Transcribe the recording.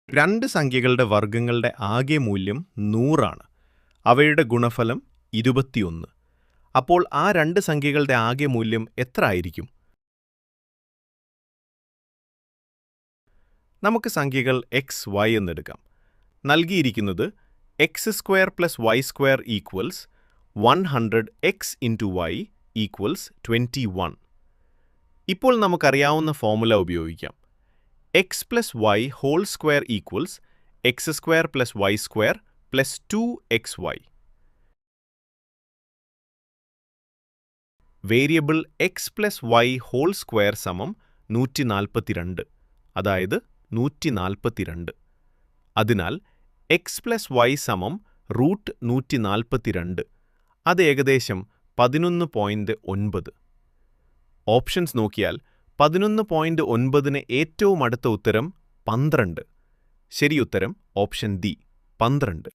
രണ്ട് സംഖ്യകളുടെ വർഗ്ഗങ്ങളുടെ ആകെ മൂല്യം 100 ആണ്. അവയുടെ ഗുണഫലം 21. അപ്പോൾ ആ രണ്ട് സംഖ്യകളുടെ ആകെ മൂല്യം എത്ര ആയിരിക്കും? നമുക്ക് സംഖ്യകൾ x, y എന്നെടുക്കാം. നൽകിയിരിക്കുന്നത് x² + y² equals 100x × y equals 21. ഇപ്പോൾ നമുക്കറിയാവുന്ന ഫോർമുല ഉപയോഗിക്കാം. x + y whole square equals x² + y² + 2xy. Variable x + y whole square സമം 142, അതായത് 142. അതിനാൽ x + y സമം √142. അത് ഏകദേശം 11.9. ഓപ്ഷൻസ് നോക്കിയാൽ 11.9ന് ഏറ്റവും അടുത്ത ഉത്തരം 12. ശരിയുത്തരം ഓപ്ഷൻ ഡി, 12.